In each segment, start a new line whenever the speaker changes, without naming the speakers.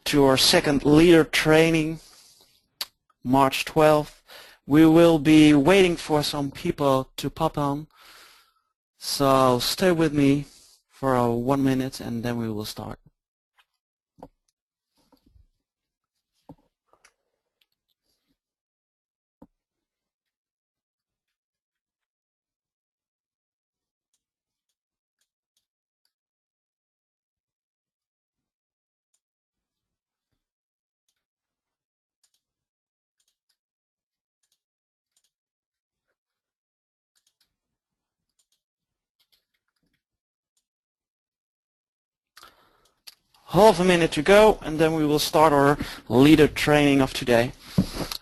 to our second leader training, March 12th. We will be waiting for some people to pop on, so stay with me for 1 minute and then we will start. Half a minute to go and then we will start our leader training of today.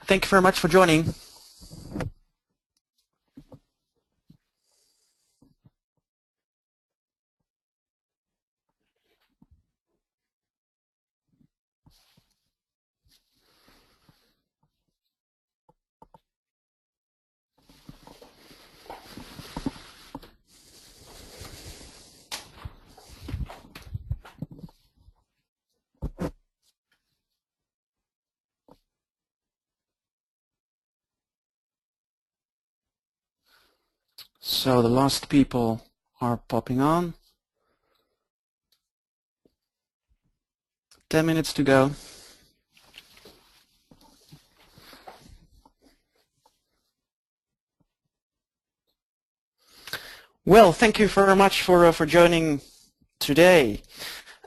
Thank you very much for joining. So the last people are popping on. 10 minutes to go. Well, thank you very much for joining today.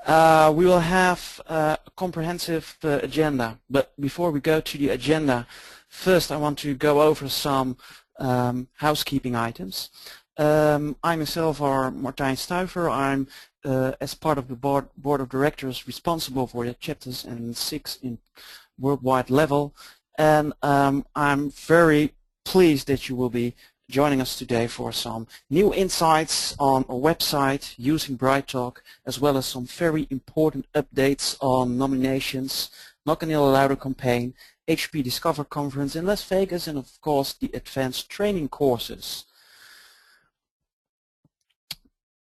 We will have a comprehensive agenda, but before we go to the agenda, first I want to go over some housekeeping items. I myself are Martijn Stuiver. I'm as part of the board of directors responsible for the chapters and 6 in worldwide level, and I'm very pleased that you will be joining us today for some new insights on our website using BrightTALK, as well as some very important updates on nominations, Not Gonna Allow the campaign, HP Discover Conference in Las Vegas, and of course the advanced training courses.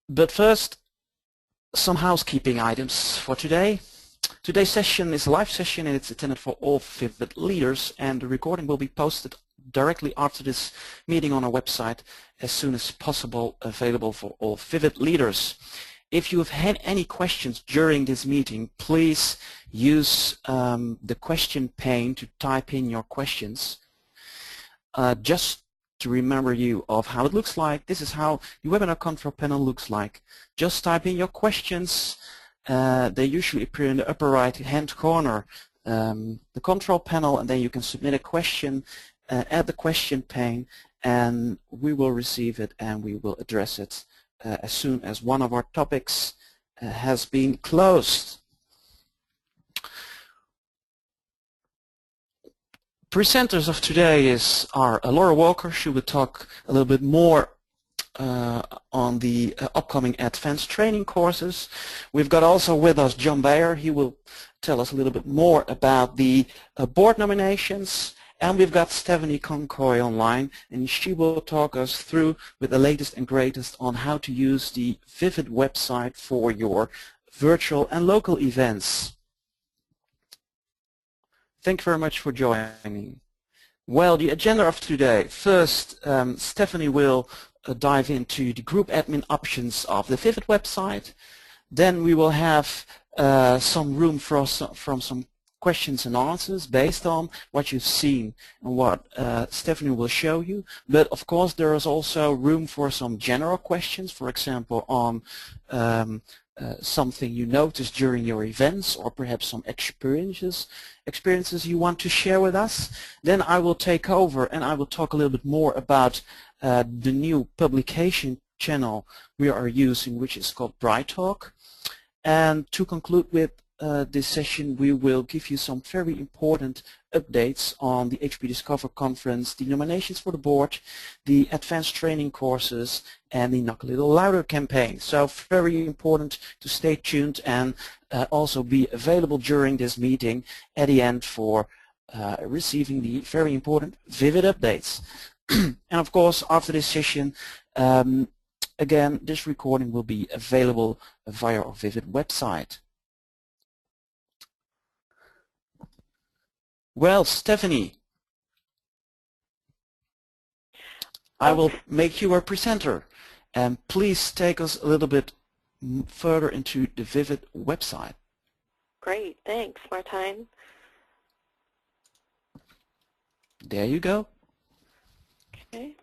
But first, some housekeeping items for today. Today's session is a live session and it's intended for all Vivit leaders, and the recording will be posted directly after this meeting on our website as soon as possible, available for all Vivit leaders. If you have had any questions during this meeting, please use the question pane to type in your questions. Just to remember you of how it looks like, this is how the webinar control panel looks like. Just type in your questions. They usually appear in the upper right hand corner, the control panel, and then you can submit a question at the question pane, and we will receive it and we will address it as soon as one of our topics has been closed. Presenters of today are Laura Walker. She will talk a little bit more on the upcoming advanced training courses. We've got also with us John Bayer. He will tell us a little bit more about the board nominations. And we've got Stephanie Concoy online, and she will talk us through with the latest and greatest on how to use the Vivit website for your virtual and local events. Thank you very much for joining. Well, the agenda of today. First, Stephanie will dive into the group admin options of the Vivit website. Then we will have some room for from some questions and answers based on what you've seen and what Stephanie will show you. But of course there is also room for some general questions, for example on something you noticed during your events, or perhaps some experiences you want to share with us. Then I will take over and I will talk a little bit more about the new publication channel we are using, which is called BrightTALK. And to conclude with this session, we will give you some very important updates on the HP Discover Conference, the nominations for the board, the advanced training courses, and the Knock a Little Louder campaign. So very important to stay tuned and also be available during this meeting at the end for receiving the very important Vivit updates. And of course, after this session, again, this recording will be available via our Vivit website. Well, Stephanie, I will make you our presenter, and please take us a little bit further into the Vivit website.
Great, thanks, Martijn.
There you go.
Okay.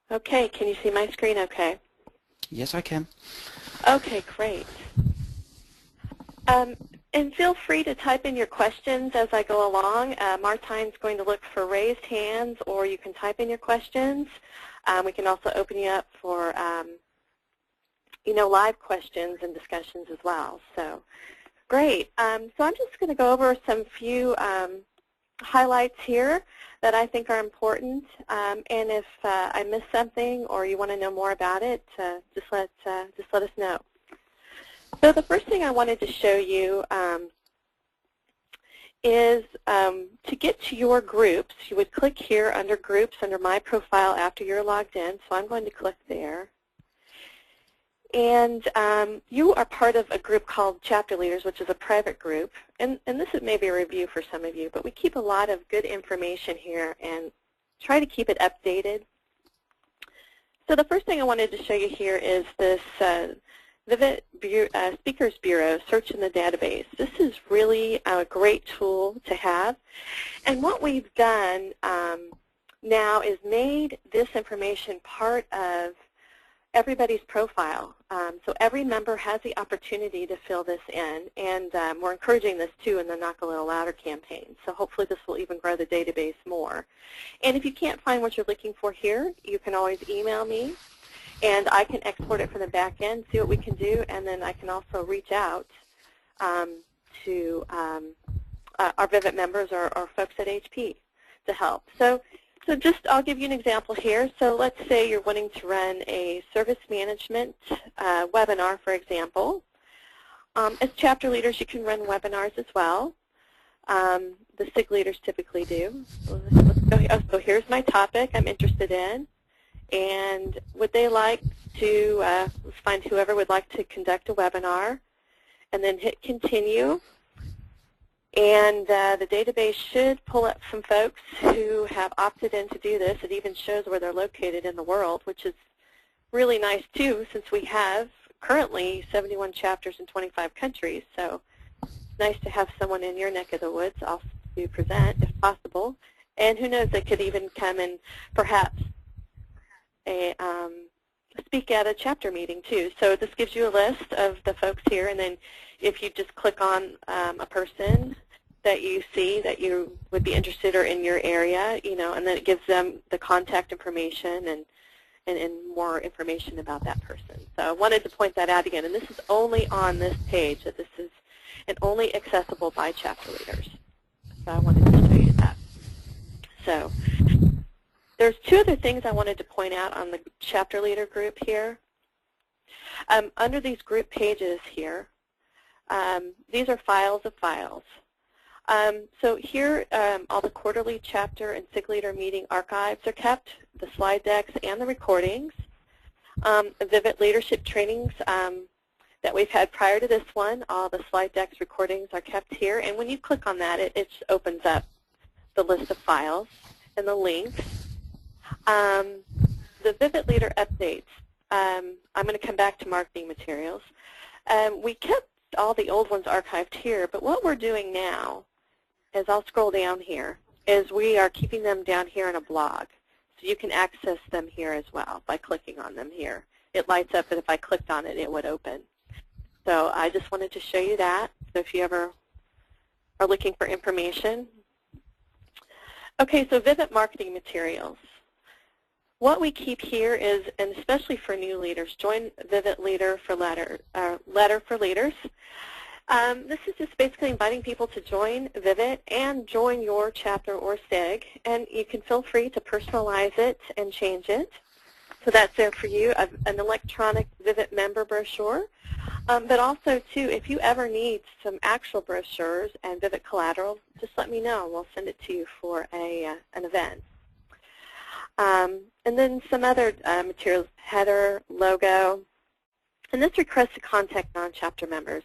Okay, can you see my screen okay?
Yes, I can.
Okay, great. And feel free to type in your questions as I go along. Martijn's going to look for raised hands, or you can type in your questions. We can also open you up for, live questions and discussions as well. So, great. So I'm just going to go over some few highlights here that I think are important. And if I missed something or you want to know more about it, just let us know. So the first thing I wanted to show you is to get to your groups, you would click here under Groups under My Profile after you're logged in. So I'm going to click there. And you are part of a group called Chapter Leaders, which is a private group. And this is maybe a review for some of you, but we keep a lot of good information here and try to keep it updated. So the first thing I wanted to show you here is this Vivit Speakers Bureau, Search in the Database. This is really a great tool to have. And what we've done now is made this information part of everybody's profile. So every member has the opportunity to fill this in, and we're encouraging this too in the Knock a Little Louder campaign. So hopefully this will even grow the database more. And if you can't find what you're looking for here, you can always email me, and I can export it from the back end, see what we can do, and then I can also reach out to our Vivit members or folks at HP to help. So just, I'll give you an example here. So let's say you're wanting to run a service management webinar, for example. As chapter leaders, you can run webinars as well. The SIG leaders typically do. Let's go here. So here's my topic I'm interested in. And would they like to, let's find whoever would like to conduct a webinar, and then hit continue. And the database should pull up some folks who have opted in to do this. It even shows where they're located in the world, which is really nice too, since we have currently 71 chapters in 25 countries. So it's nice to have someone in your neck of the woods also to present if possible. And who knows, they could even come and perhaps speak at a chapter meeting too. So this gives you a list of the folks here, and then if you just click on a person that you see that you would be interested or in your area, and then it gives them the contact information and more information about that person. So I wanted to point that out again, and this is only on this page, that this is only accessible by chapter leaders. So I wanted to show you that. So there's two other things I wanted to point out on the chapter leader group here. Under these group pages here, these are files of files. So here, all the quarterly chapter and SIG leader meeting archives are kept, the slide decks and the recordings. Vivit leadership trainings that we've had prior to this one, all the slide decks, recordings are kept here. And when you click on that, it just opens up the list of files and the links. The Vivit leader updates, I'm going to come back to marketing materials. We kept all the old ones archived here, but what we're doing now, as I'll scroll down here, is we are keeping them down here in a blog. So you can access them here as well by clicking on them here. It lights up, but if I clicked on it, it would open. So I just wanted to show you that. So if you ever are looking for information. Okay, so Vivit marketing materials. What we keep here is, and especially for new leaders, join Vivit Leader for Letter for Leaders. This is just basically inviting people to join Vivit and join your chapter or SIG, and you can feel free to personalize it and change it. So that's there for you, an electronic Vivit member brochure. But also, too, if you ever need some actual brochures and Vivit collateral, just let me know, and we'll send it to you for an event. And then some other materials, header, logo, And this request to contact non-chapter members.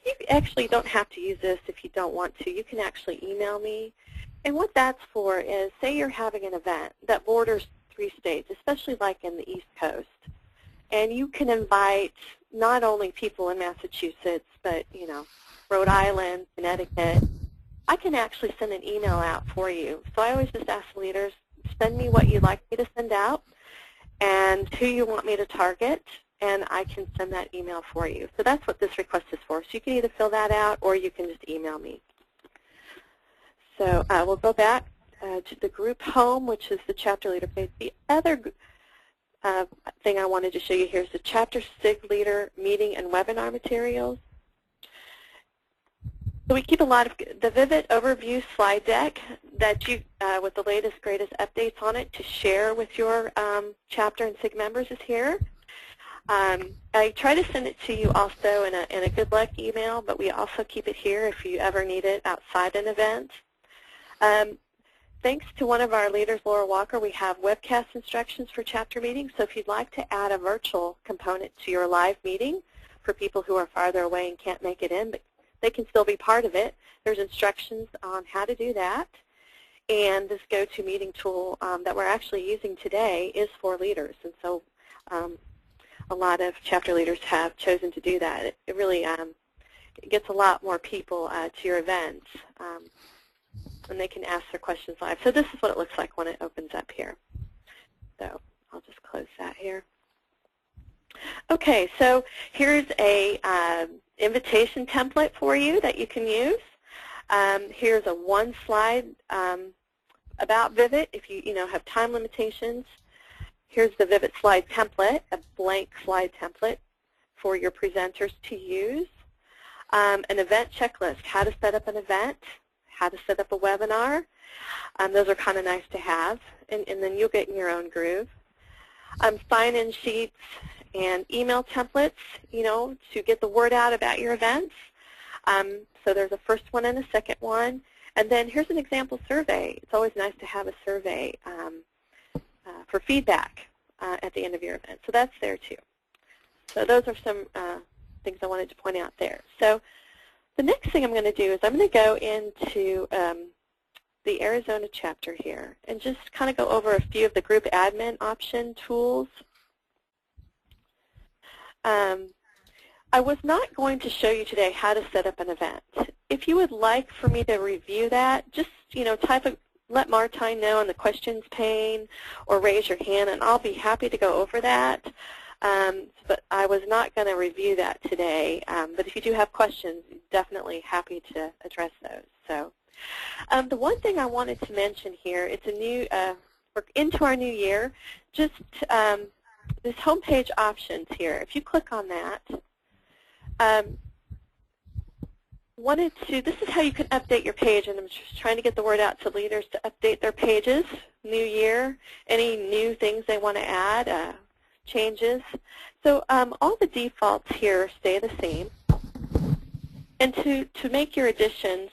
You actually don't have to use this if you don't want to. You can actually email me. And what that's for is, say you're having an event that borders 3 states, especially like in the East Coast. And you can invite not only people in Massachusetts, but, you know, Rhode Island, Connecticut. I can actually send an email out for you. So I always just ask leaders, send me what you'd like me to send out and who you want me to target, and I can send that email for you. So that's what this request is for. So you can either fill that out or you can just email me. So we'll go back to the group home, which is the chapter leader page. The other thing I wanted to show you here is the chapter SIG leader meeting and webinar materials. So we keep a lot of the Vivit overview slide deck that you, with the latest, greatest updates on it to share with your chapter and SIG members is here. I try to send it to you also in a good luck email, but we also keep it here if you ever need it outside an event. Thanks to one of our leaders, Laura Walker, we have webcast instructions for chapter meetings. So if you'd like to add a virtual component to your live meeting for people who are farther away and can't make it in, but they can still be part of it, there's instructions on how to do that. And this GoToMeeting tool that we're actually using today is for leaders. And so a lot of chapter leaders have chosen to do that. It really it gets a lot more people to your events. And they can ask their questions live. So this is what it looks like when it opens up here. So I'll just close that here. Okay, so here's a invitation template for you that you can use. Here's a one slide about Vivit if you have time limitations. Here's the Vivit slide template, a blank slide template for your presenters to use. An event checklist, how to set up an event, how to set up a webinar. Those are kind of nice to have, and then you'll get in your own groove. Sign-in sheets and email templates, to get the word out about your events. So there's a first one and a second one. And then here's an example survey. It's always nice to have a survey for feedback at the end of your event. So that's there too. So those are some things I wanted to point out there. So the next thing I'm going to do is I'm going to go into the Arizona chapter here and just kind of go over a few of the group admin option tools. I was not going to show you today how to set up an event. If you would like for me to review that, just let Martine know in the questions pane or raise your hand, and I'll be happy to go over that. But I was not going to review that today. But if you do have questions, definitely happy to address those. So the one thing I wanted to mention here, it's a new, we're into our new year, just this homepage options here. If you click on that, this is how you can update your page, and I'm just trying to get the word out to leaders to update their pages, new year, any new things they want to add, changes. So all the defaults here stay the same. And to make your additions,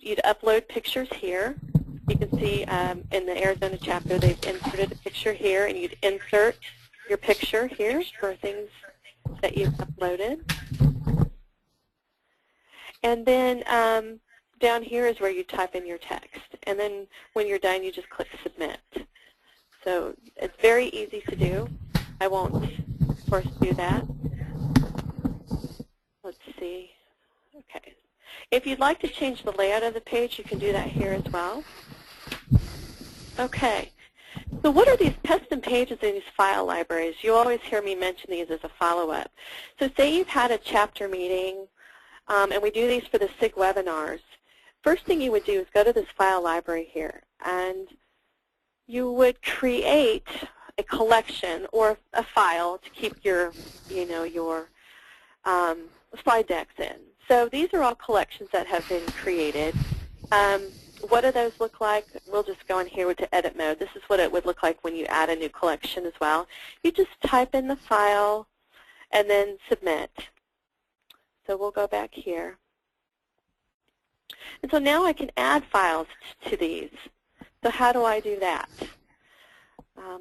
you'd upload pictures here. You can see in the Arizona chapter they've inserted a picture here, and you'd insert your picture here for things that you've uploaded. And then down here is where you type in your text. And then when you're done, you just click Submit. So it's very easy to do. I won't, of course, do that. Let's see. Okay. If you'd like to change the layout of the page, you can do that here as well. Okay. So what are these custom pages in these file libraries? You always hear me mention these as a follow-up. So say you've had a chapter meeting, and we do these for the SIG webinars. First thing you would do is go to this file library here, and you would create a collection or a file to keep your, your slide decks in. So these are all collections that have been created. What do those look like? We'll just go in here to edit mode. This is what it would look like when you add a new collection as well. You just type in the file and then submit. So we'll go back here. And so now I can add files to these. So how do I do that?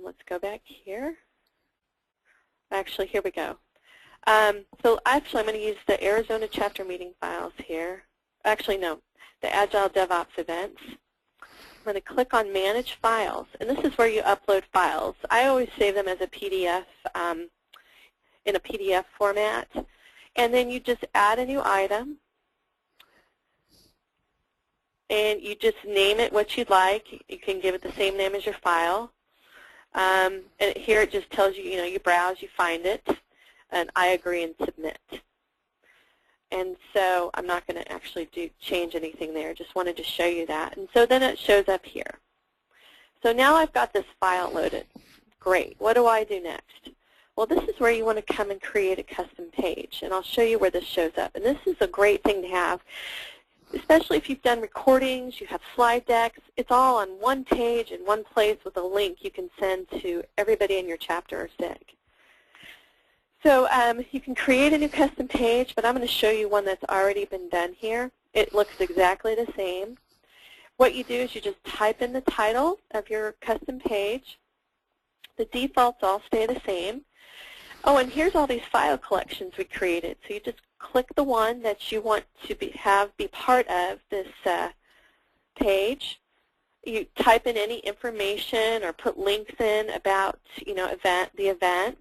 Let's go back here. Actually, here we go. So actually, I'm going to use the Arizona chapter meeting files here. Actually, no, the Agile DevOps events. I'm going to click on Manage Files, and this is where you upload files. I always save them as a PDF, in a PDF format, and then you just add a new item, and you just name it what you'd like. You can give it the same name as your file. And here it just tells you, you browse, you find it, and I agree and submit. And so I'm not going to actually change anything there. Just wanted to show you that. And so then it shows up here. So now I've got this file loaded. Great. What do I do next? Well, this is where you want to come and create a custom page. And I'll show you where this shows up. And this is a great thing to have, especially if you've done recordings, you have slide decks. It's all on one page in one place with a link you can send to everybody in your chapter or SIG. So you can create a new custom page, but I'm going to show you one that's already been done here. It looks exactly the same. What you do is you just type in the title of your custom page. The defaults all stay the same. Oh, and here's all these file collections we created. So you just click the one that you want to be part of this page. You type in any information or put links in about the event.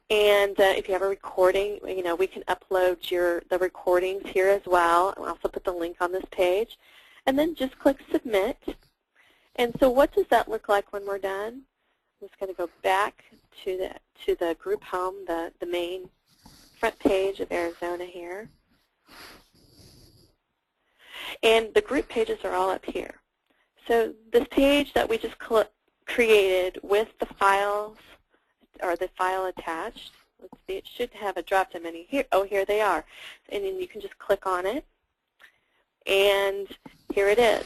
And if you have a recording, we can upload the recordings here as well. I'll also put the link on this page. And then just click Submit. And so what does that look like when we're done? I'm just going to go back to the group home, the main front page of Arizona here. And the group pages are all up here. So this page that we just created with the files, or the file attached. Let's see, it should have a drop-down menu here. Oh, here they are. And then you can just click on it, and here it is.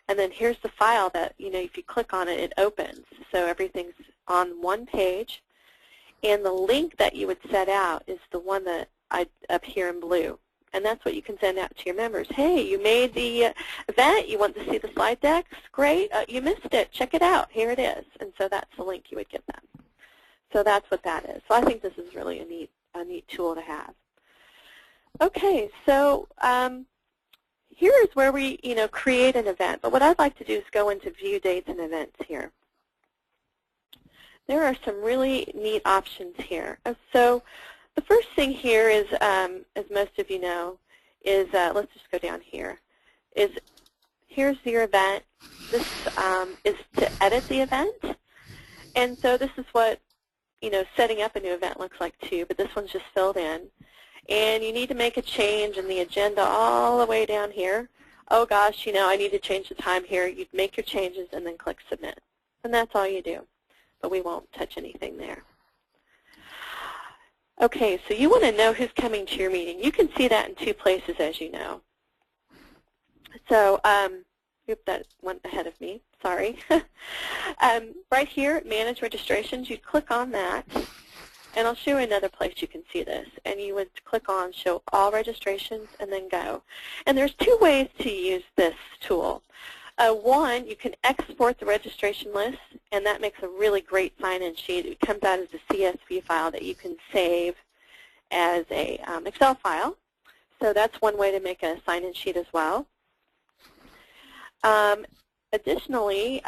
And then here's the file that, if you click on it, it opens. So everything's on one page. And the link that you would set out is the one that up here in blue. And that's what you can send out to your members. Hey, you made the event. You want to see the slide decks? Great. You missed it. Check it out. Here it is. And so that's the link you would give them. So that's what that is. So I think this is really a neat tool to have. Okay, so here is where we create an event. But what I'd like to do is go into View Dates and Events here. There are some really neat options here. So the first thing here is, as most of you know, is let's just go down here. Here's your event. This is to edit the event. And so this is what setting up a new event looks like too, but this one's just filled in. And you need to make a change in the agenda all the way down here. Oh gosh, I need to change the time here. You'd make your changes and then click Submit. And that's all you do. But we won't touch anything there. Okay, so you want to know who's coming to your meeting. You can see that in two places, as you know. So, oops, that went ahead of me. Sorry. Right here, Manage Registrations, you'd click on that, and I'll show you another place you can see this. And you would click on Show All Registrations and then Go. And there's two ways to use this tool. One, you can export the registration list, and that makes a really great sign-in sheet. It comes out as a CSV file that you can save as a Excel file. So that's one way to make a sign-in sheet as well. Additionally,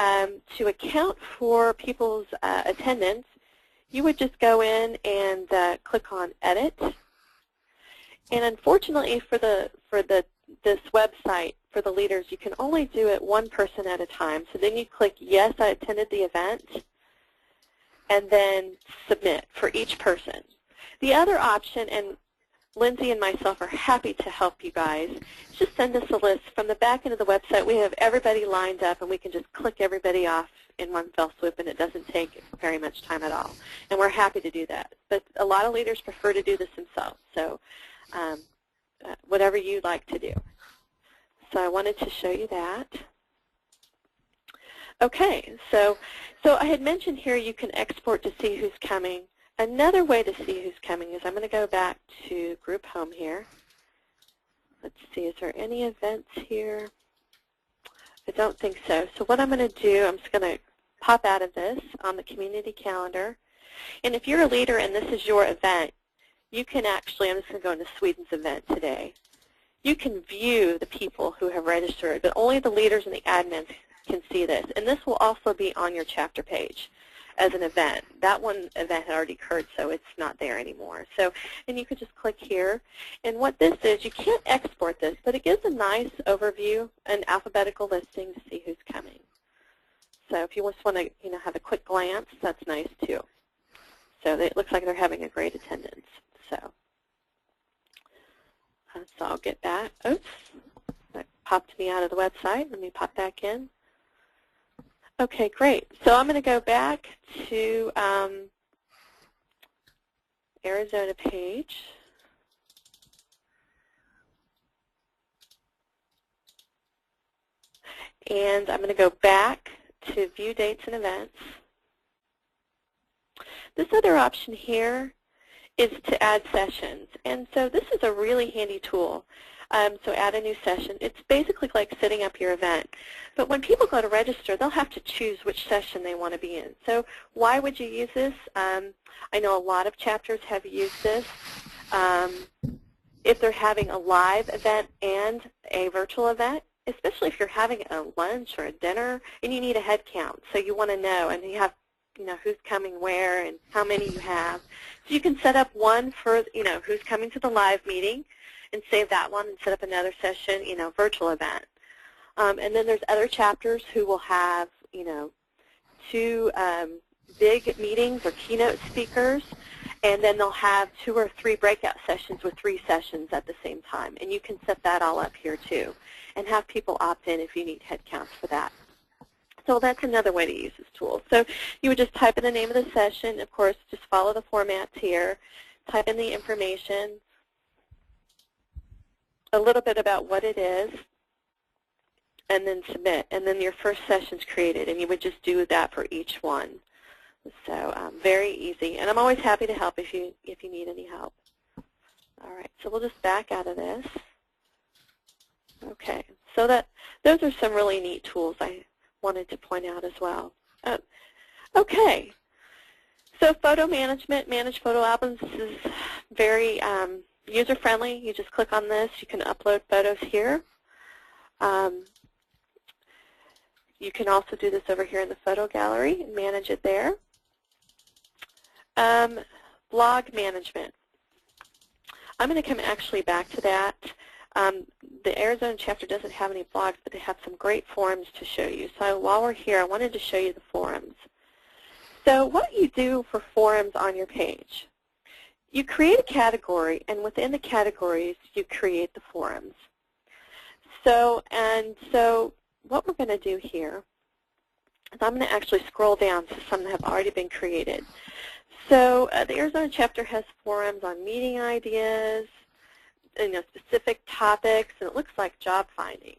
to account for people's attendance, you would just go in and click on Edit. And unfortunately for this website, for the leaders, you can only do it one person at a time. So then you click Yes, I attended the event, and then Submit for each person. The other option, and Lindsay and myself are happy to help you guys, just send us a list. From the back end of the website, we have everybody lined up, and we can just click everybody off in one fell swoop, and it doesn't take very much time at all. And we're happy to do that. But a lot of leaders prefer to do this themselves, so whatever you'd like to do. So I wanted to show you that. Okay, so I had mentioned here you can export to see who's coming. Another way to see who's coming is I'm going to go back to Group Home here. Let's see, is there any events here? I don't think so. So what I'm going to do, I'm just going to pop out of this on the community calendar. And if you're a leader and this is your event, you can actually, I'm just going to go into Sweden's event today. You can view the people who have registered, but only the leaders and the admins can see this. And this will also be on your chapter page as an event. That one event had already occurred, so it's not there anymore. So, and you can just click here. And what this is, you can't export this, but it gives a nice overview, an alphabetical listing to see who's coming. So if you just want to, have a quick glance, that's nice too. So it looks like they're having a great attendance. So I'll get back. Oops, that popped me out of the website. Let me pop back in. Okay, great. So I'm going to go back to Arizona page. And I'm going to go back to View Dates and Events. This other option here is to add sessions. And so this is a really handy tool. So add a new session. It's basically like setting up your event. But when people go to register, they'll have to choose which session they want to be in. So why would you use this? I know a lot of chapters have used this. If they're having a live event and a virtual event, especially if you're having a lunch or a dinner and you need a head count. So you want to know, and you have who's coming where and how many you have. So you can set up one for, who's coming to the live meeting and save that one and set up another session, virtual event. And then there's other chapters who will have, 2 big meetings or keynote speakers, and then they'll have 2 or 3 breakout sessions with 3 sessions at the same time. And you can set that all up here too and have people opt in if you need head counts for that. So that's another way to use this tool. So you would just type in the name of the session. Of course, just follow the formats here. Type in the information, a little bit about what it is, and then submit. And then your first session's created, and you would just do that for each one. So very easy. And I'm always happy to help if you need any help. All right, so we'll just back out of this. Okay, so those are some really neat tools I wanted to point out as well. Okay, so photo management, manage photo albums. This is very user-friendly. You just click on this. You can upload photos here. You can also do this over here in the photo gallery and manage it there. Blog management. I'm going to come actually back to that. The Arizona chapter doesn't have any blogs, but they have some great forums to show you. So while we're here, I wanted to show you the forums. So what you do for forums on your page, you create a category, and within the categories, you create the forums. So what we're going to do here is I'm going to actually scroll down to some that have already been created. So the Arizona chapter has forums on meeting ideas, specific topics, and it looks like job finding.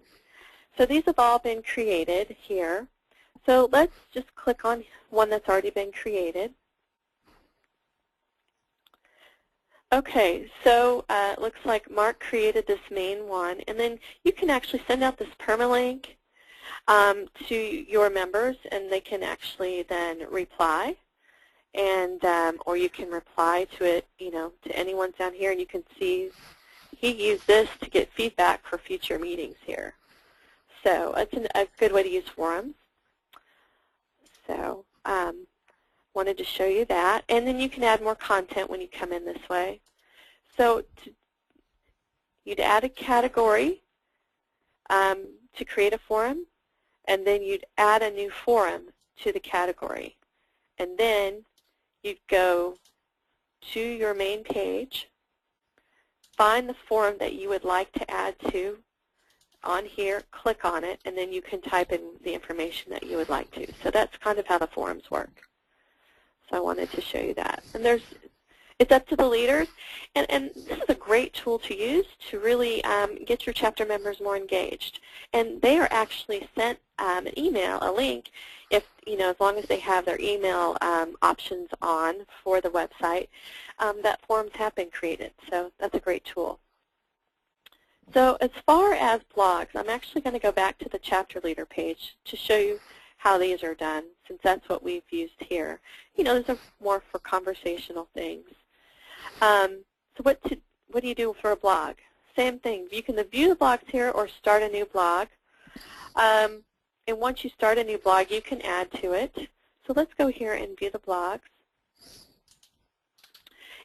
So these have all been created here. So let's just click on one that's already been created. Okay, so it looks like Mark created this main one, and then you can actually send out this permalink to your members, and they can actually then reply, and or you can reply to it, to anyone down here, and you can see he used this to get feedback for future meetings here. So it's a good way to use forums. So wanted to show you that. And then you can add more content when you come in this way. So you'd add a category to create a forum, and then you'd add a new forum to the category. And then you'd go to your main page, find the forum that you would like to add to on here, click on it, and then you can type in the information that you would like to. So that's kind of how the forums work. So I wanted to show you that. And it's up to the leaders, and this is a great tool to use to really get your chapter members more engaged. And they are actually sent an email, a link, if as long as they have their email options on for the website, that forums have been created. So that's a great tool. So as far as blogs, I'm actually going to go back to the chapter leader page to show you how these are done, since that's what we've used here. These are more for conversational things. So what do you do for a blog? Same thing. You can view the blogs here or start a new blog. And once you start a new blog, you can add to it. So let's go here and view the blogs.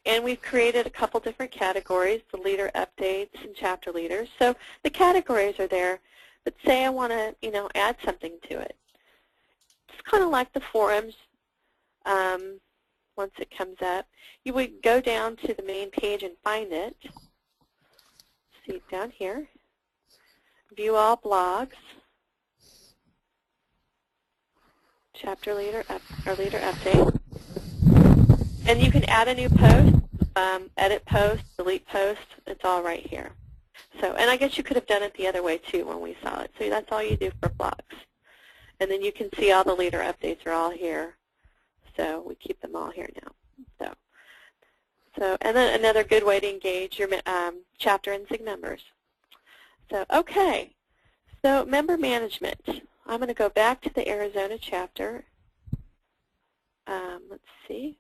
And we've created a couple different categories, the leader updates and chapter leaders. So the categories are there, but say I want to, add something to it. It's kind of like the forums. Once it comes up, you would go down to the main page and find it. See down here, view all blogs, chapter leader or leader update. And you can add a new post, edit post, delete post. It's all right here. So, and I guess you could have done it the other way too when we saw it. So that's all you do for blogs. And then you can see all the leader updates are all here. So we keep them all here now. So, and then another good way to engage your chapter and SIG members. So, okay. So member management. I'm going to go back to the Arizona chapter. Let's see.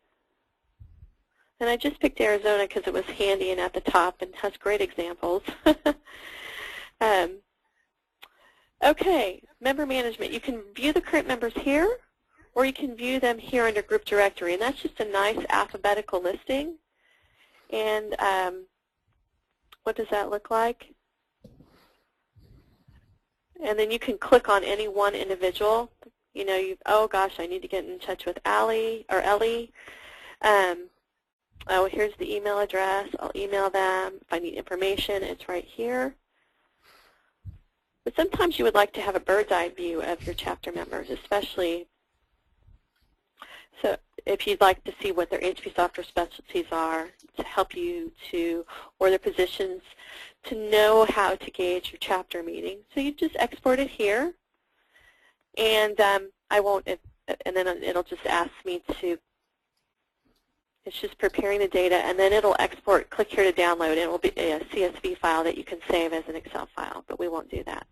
And I just picked Arizona because it was handy and at the top and has great examples. Okay, member management. You can view the current members here, or you can view them here under group directory. And that's just a nice alphabetical listing. And what does that look like? And then you can click on any one individual. Oh gosh, I need to get in touch with Allie or Ellie. Oh, here's the email address. I'll email them. If I need information, it's right here. But sometimes you would like to have a bird's eye view of your chapter members, especially so if you'd like to see what their HP software specialties are to help you to, or their positions, to know how to gauge your chapter meeting. So you just export it here, and I won't, and then it'll just ask me to, it's just preparing the data, and then it'll export, click here to download, and it will be a CSV file that you can save as an Excel file, but we won't do that.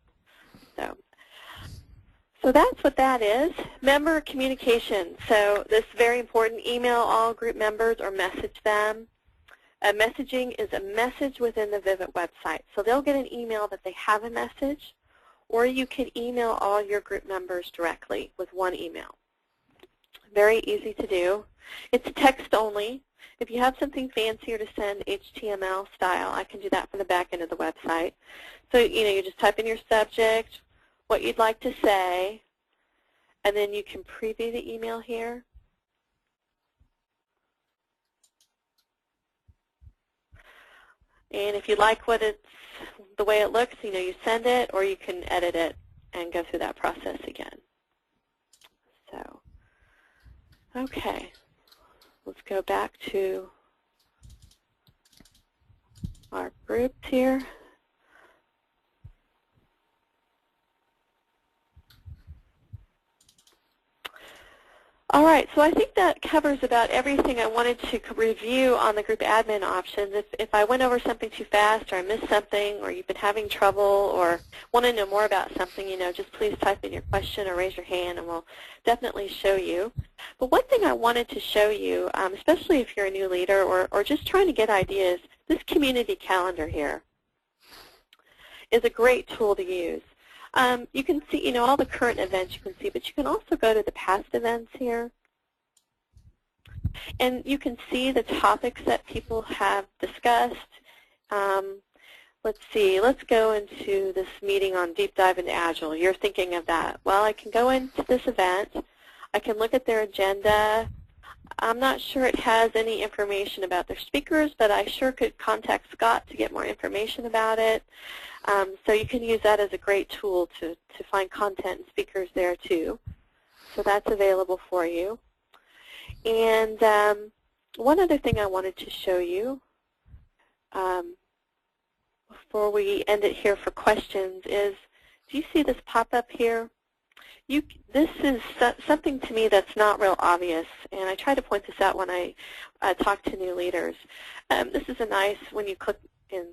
So that's what that is. Member communication. So this is very important. Email all group members or message them. Messaging is a message within the Vivit website. So they'll get an email that they have a message, or you can email all your group members directly with one email. Very easy to do. It's text only. If you have something fancier to send HTML style, I can do that from the back end of the website. So you just type in your subject, what you'd like to say, and then you can preview the email here. And if you like the way it looks, you send it, or you can edit it and go through that process again. So, okay, let's go back to our groups here. All right, so I think that covers about everything I wanted to review on the group admin options. If I went over something too fast, or I missed something, or you've been having trouble, or want to know more about something, just please type in your question or raise your hand, and we'll definitely show you. But one thing I wanted to show you, especially if you're a new leader or just trying to get ideas, this community calendar here is a great tool to use. You can see, all the current events you can see, but you can also go to the past events here. And you can see the topics that people have discussed. Let's see, let's go into this meeting on Deep Dive into Agile. You're thinking of that. Well, I can go into this event. I can look at their agenda. I'm not sure it has any information about their speakers, but I sure could contact Scott to get more information about it. So you can use that as a great tool to find content and speakers there too. So that's available for you. And one other thing I wanted to show you before we end it here for questions is, do you see this pop-up here? This is something to me that's not real obvious, and I try to point this out when I talk to new leaders. This is a nice, when you click in,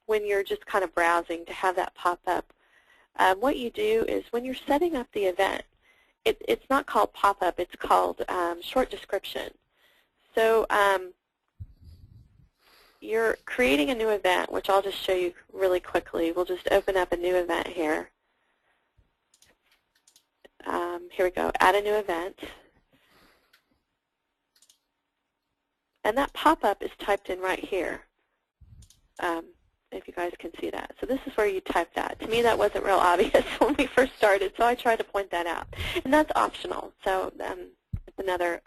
when you're just kind of browsing, to have that pop up. What you do is when you're setting up the event, it's not called pop-up, it's called short description. So you're creating a new event, which I'll just show you really quickly. We'll just open up a new event here. Here we go, add a new event. And that pop-up is typed in right here, if you guys can see that. So this is where you type that. To me, that wasn't real obvious when we first started, so I tried to point that out. And that's optional, so it's another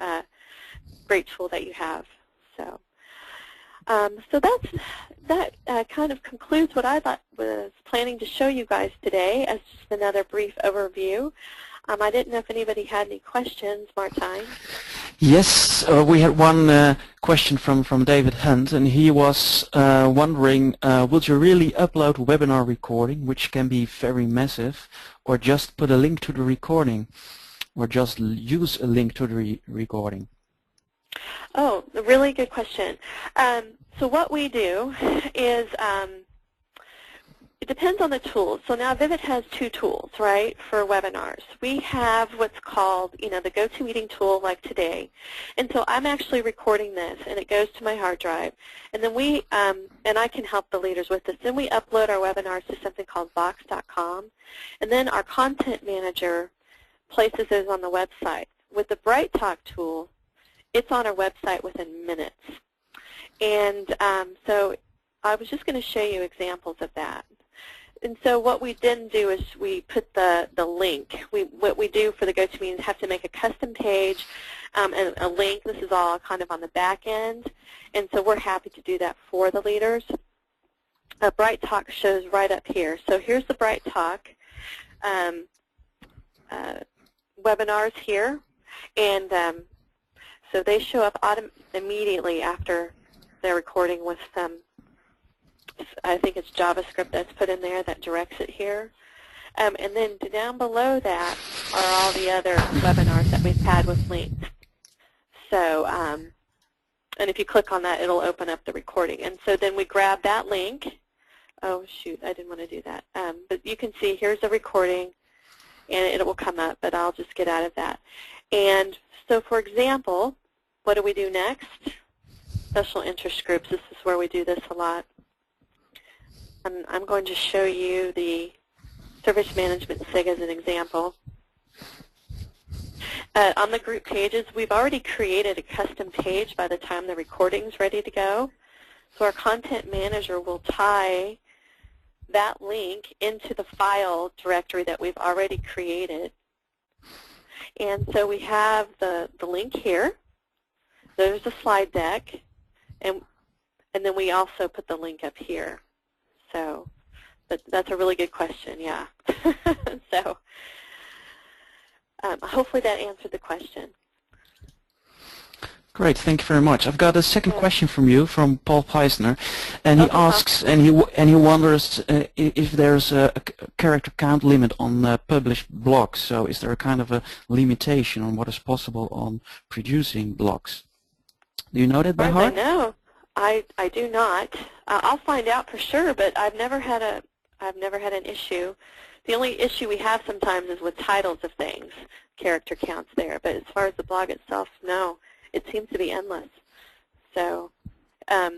great tool that you have. So, that kind of concludes what I was planning to show you guys today as just another brief overview. I didn't know if anybody had any questions, Martijn.
Yes, we had one question from David Hunt, and he was wondering, would you really upload a webinar recording, which can be very massive, or just put a link to the recording, or just use a link to the recording?
Oh, a really good question. So what we do is, it depends on the tools. So now Vivit has two tools, right, for webinars. We have what's called, the GoToMeeting tool like today. And so I'm actually recording this, and it goes to my hard drive. And then and I can help the leaders with this. Then we upload our webinars to something called Box.com. And then our content manager places those on the website. With the BrightTALK tool, it's on our website within minutes. And so I was just going to show you examples of that. And so what we then do is we put the link. What we do for the GoToMeeting is have to make a custom page and a link. This is all kind of on the back end. And so we're happy to do that for the leaders. BrightTALK shows right up here. So here's the BrightTALK webinars here. And so they show up immediately after they're recording with some, I think it's JavaScript that's put in there that directs it here. And then down below that are all the other webinars that we've had with links. So, and if you click on that, it'll open up the recording. And so then we grab that link. Oh, shoot, I didn't want to do that. But you can see here's the recording, and it will come up, but I'll just get out of that. And so, for example, what do we do next? Special interest groups. This is where we do this a lot. I'm going to show you the service management SIG as an example. On the group pages, we've already created a custom page by the time the recording's ready to go. So our content manager will tie that link into the file directory that we've already created. And so we have the link here. There's the slide deck. And then we also put the link up here. So that's a really good question, yeah. So hopefully that answered the question.
Great, thank you very much. I've got a second question from you, from Paul Peisner, and he asks, and he wonders if there's a character count limit on published blogs. So is there a kind of a limitation on what is possible on producing blogs? Do you know that by heart?
No, I do not. I'll find out for sure, but I've never had an issue. The only issue we have sometimes is with titles of things, character counts there. But as far as the blog itself, no. It seems to be endless. So I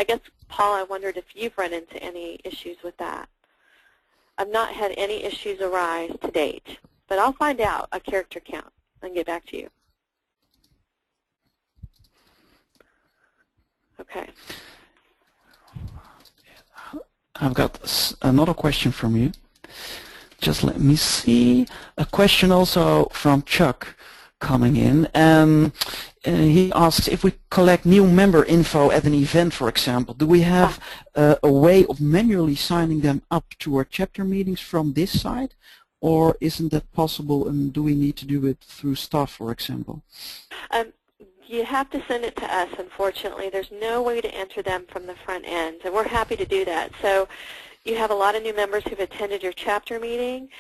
guess, Paul, I wondered if you've run into any issues with that. I've not had any issues arise to date, but I'll find out a character count and get back to you. Okay.
I've got another question from you. Just let me see. A question also from Chuck coming in, and he asks if we collect new member info at an event, for example, do we have a way of manually signing them up to our chapter meetings from this side, or isn't that possible, and do we need to do it through staff, for example?
You have to send it to us, unfortunately. There's no way to enter them from the front end, and we're happy to do that. So you have a lot of new members who've attended your chapter meeting.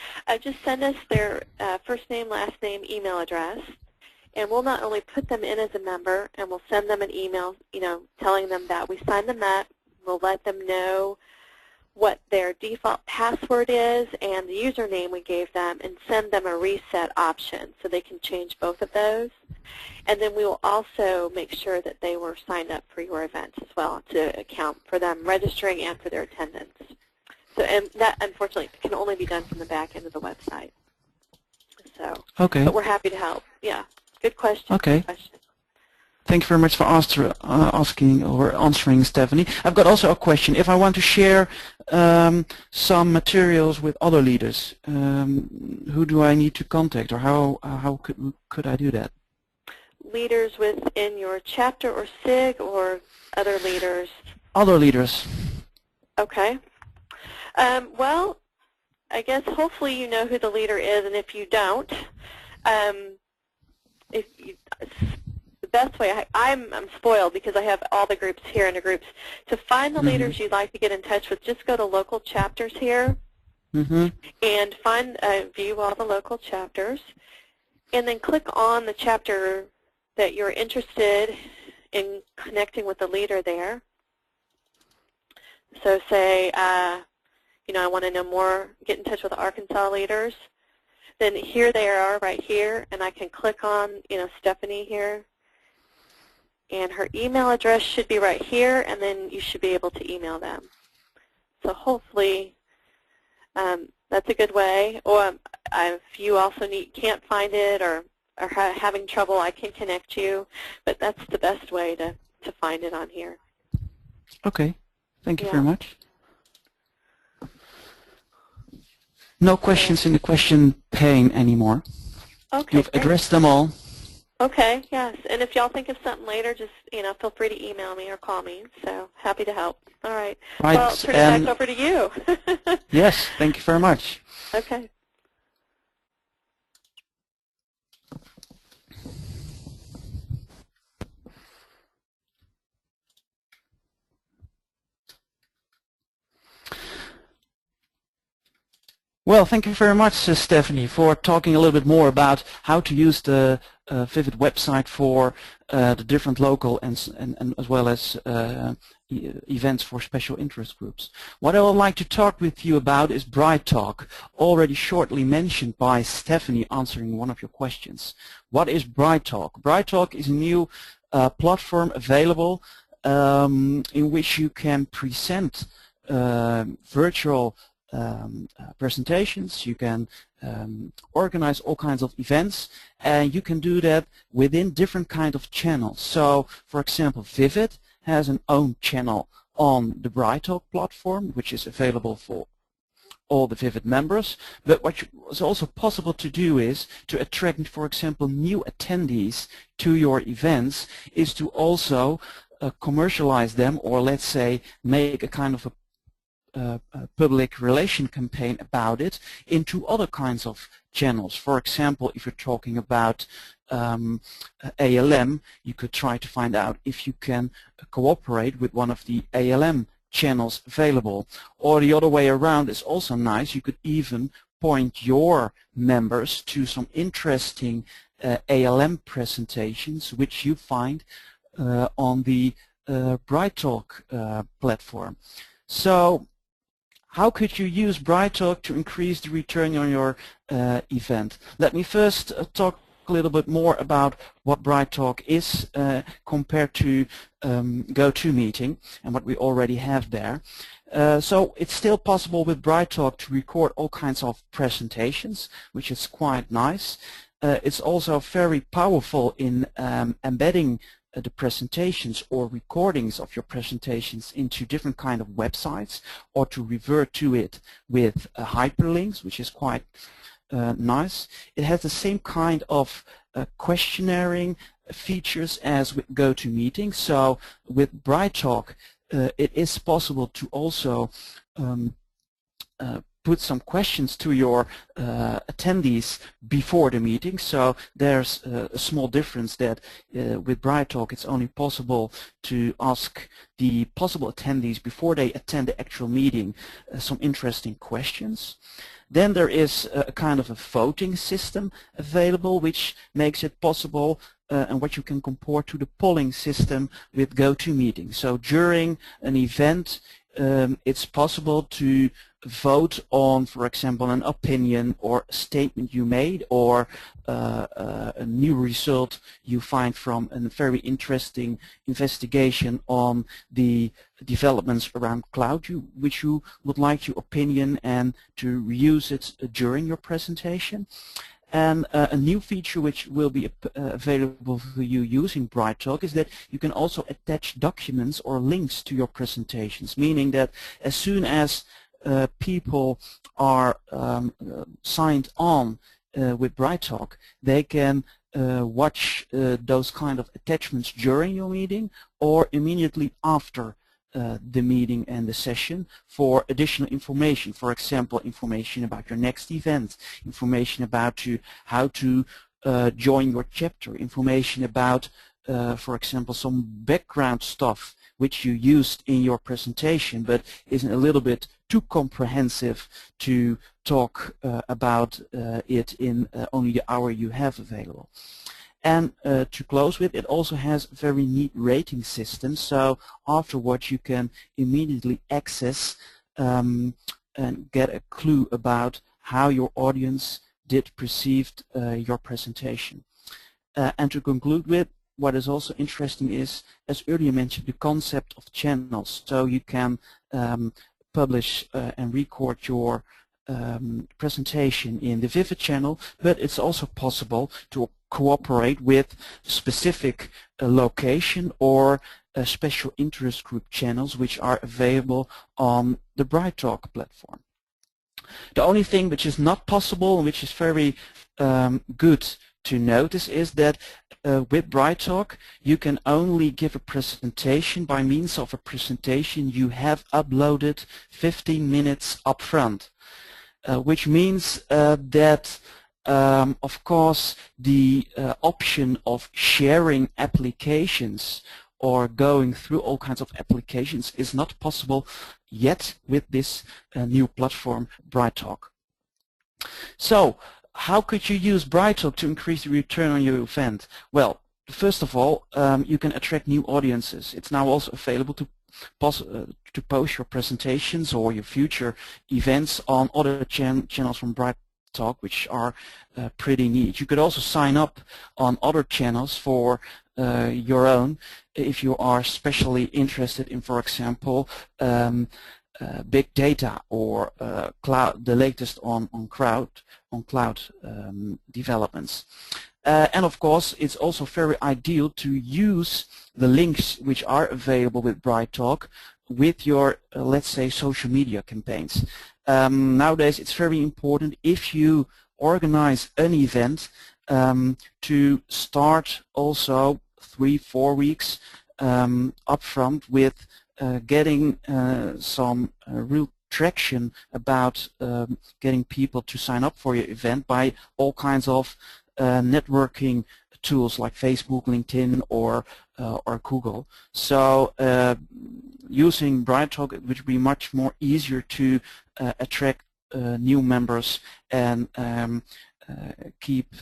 Just send us their first name, last name, email address, and we'll not only put them in as a member, and we'll send them an email, telling them that we signed them up. We'll let them know what their default password is and the username we gave them, and send them a reset option so they can change both of those. And then we will also make sure that they were signed up for your event as well to account for them registering and for their attendance. So, and that unfortunately can only be done from the back end of the website. So,
Okay.
but we're happy to help. Yeah, good question.
Okay.
Good question.
Thank you very much for asking or answering, Stephanie. I've got also a question. If I want to share some materials with other leaders, who do I need to contact, or how could I do that?
Leaders within your chapter or SIG, or other leaders?
Other leaders.
Okay. Well, I guess hopefully you know who the leader is, and if you don't, the best way, I'm spoiled because I have all the groups here in the groups. To find the leaders you'd like to get in touch with, just go to local chapters here and find, view all the local chapters, and then click on the chapter that you're interested in connecting with the leader there. So say, you know, I want to know more, get in touch with the Arkansas leaders. Then here they are right here, and I can click on, you know, Stephanie here. And her email address should be right here, and then you should be able to email them. So hopefully that's a good way. Or if you also can't find it or are having trouble, I can connect you. But that's the best way to find it on here.
Okay. Thank you very much. No questions in the question pane anymore.
Okay.
You've addressed them all.
Okay, yes. And if y'all think of something later, just, you know, feel free to email me or call me. So happy to help. All right.
Right.
Well, I'll turn it back over to you.
Yes, thank you very much.
Okay.
Well, thank you very much, Stephanie, for talking a little bit more about how to use the Vivit website for the different local and as well as events for special interest groups. What I would like to talk with you about is BrightTALK, already shortly mentioned by Stephanie answering one of your questions. What is BrightTALK? BrightTALK is a new platform available in which you can present virtual presentations, you can organize all kinds of events, and you can do that within different kind of channels. So, for example, Vivit has an own channel on the BrightTALK platform, which is available for all the Vivit members. But what is also possible to do is to attract, for example, new attendees to your events, is to also commercialize them, or let's say make a kind of a public relation campaign about it into other kinds of channels. For example, if you're talking about ALM, you could try to find out if you can cooperate with one of the ALM channels available. Or the other way around is also nice. You could even point your members to some interesting ALM presentations which you find on the BrightTALK platform. So how could you use BrightTALK to increase the return on your event? Let me first talk a little bit more about what BrightTALK is compared to GoToMeeting and what we already have there. So it's still possible with BrightTALK to record all kinds of presentations, which is quite nice. It's also very powerful in embedding the presentations or recordings of your presentations into different kind of websites, or to revert to it with hyperlinks, which is quite nice. It has the same kind of questionnaire features as with GoToMeeting. So with BrightTALK, it is possible to also put some questions to your attendees before the meeting. So there's a small difference that with BrightTALK it's only possible to ask the possible attendees before they attend the actual meeting some interesting questions. Then there is a kind of a voting system available, which makes it possible and what you can compare to the polling system with GoToMeeting. So during an event it's possible to vote on, for example, an opinion or a statement you made, or a new result you find from a very interesting investigation on the developments around cloud, which you would like your opinion and to reuse it during your presentation. And a new feature which will be available for you using BrightTALK is that you can also attach documents or links to your presentations, meaning that as soon as people are signed on with BrightTALK, they can watch those kind of attachments during your meeting or immediately after the meeting and the session for additional information. For example, information about your next event, information about how to join your chapter, information about, for example, some background stuff which you used in your presentation but isn't a little bit too comprehensive to talk about it in only the hour you have available. And to close with, it also has a very neat rating system, so afterwards you can immediately access and get a clue about how your audience did perceive your presentation. And to conclude with, what is also interesting is, as earlier mentioned, the concept of channels. So you can publish and record your presentation in the Vivit channel, but it's also possible to cooperate with specific location or special interest group channels which are available on the BrightTALK platform. The only thing which is not possible and which is very good to notice is that with BrightTALK you can only give a presentation by means of a presentation you have uploaded 15 minutes up front. Which means that of course the option of sharing applications or going through all kinds of applications is not possible yet with this new platform BrightTALK. So how could you use BrightTALK to increase the return on your event? Well, first of all, you can attract new audiences. It's now also available to post your presentations or your future events on other channels from BrightTALK, which are pretty neat. You could also sign up on other channels for your own if you are especially interested in, for example, big data or cloud, the latest on cloud developments. And of course, it's also very ideal to use the links which are available with BrightTALK with your, let's say, social media campaigns. Nowadays, it's very important if you organize an event to start also 3-4 weeks upfront with getting some real traction about getting people to sign up for your event by all kinds of networking tools like Facebook, LinkedIn, or Google. So using BrightTALK, it would be much more easier to attract new members and keep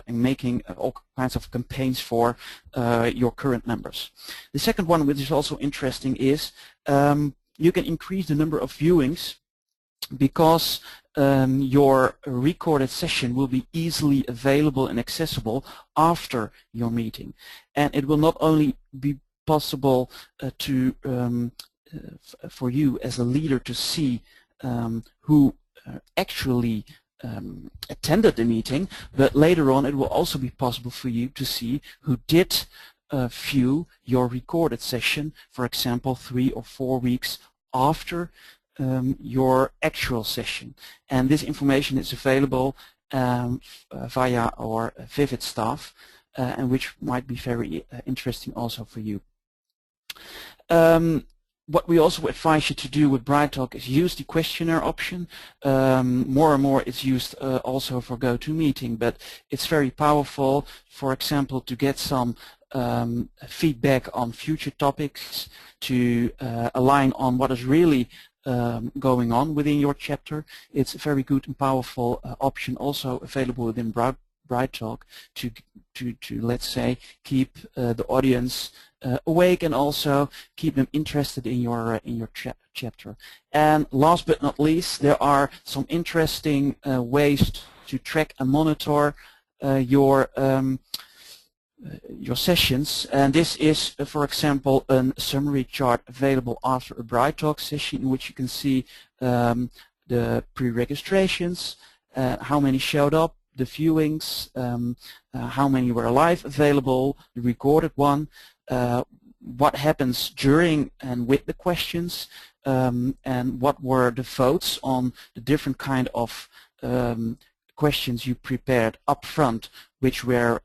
making all kinds of campaigns for your current members. The second one, which is also interesting, is you can increase the number of viewings because your recorded session will be easily available and accessible after your meeting. And it will not only be possible for you as a leader to see who actually attended the meeting, but later on it will also be possible for you to see who did view your recorded session, for example 3 or 4 weeks after your actual session. And this information is available via our Vivit staff, and which might be very interesting also for you. What we also advise you to do with BrightTALK is use the questionnaire option. More and more it's used also for GoToMeeting, but it's very powerful, for example, to get some feedback on future topics, to align on what is really going on within your chapter. It's a very good and powerful option also available within BrightTALK to let's say keep the audience awake and also keep them interested in your Chapter. And last but not least, there are some interesting ways to track and monitor your sessions, and this is, for example, a summary chart available after a BrightTALK session in which you can see the pre-registrations, how many showed up, the viewings, how many were live available, the recorded one, what happens during and with the questions, and what were the votes on the different kind of questions you prepared up front, which were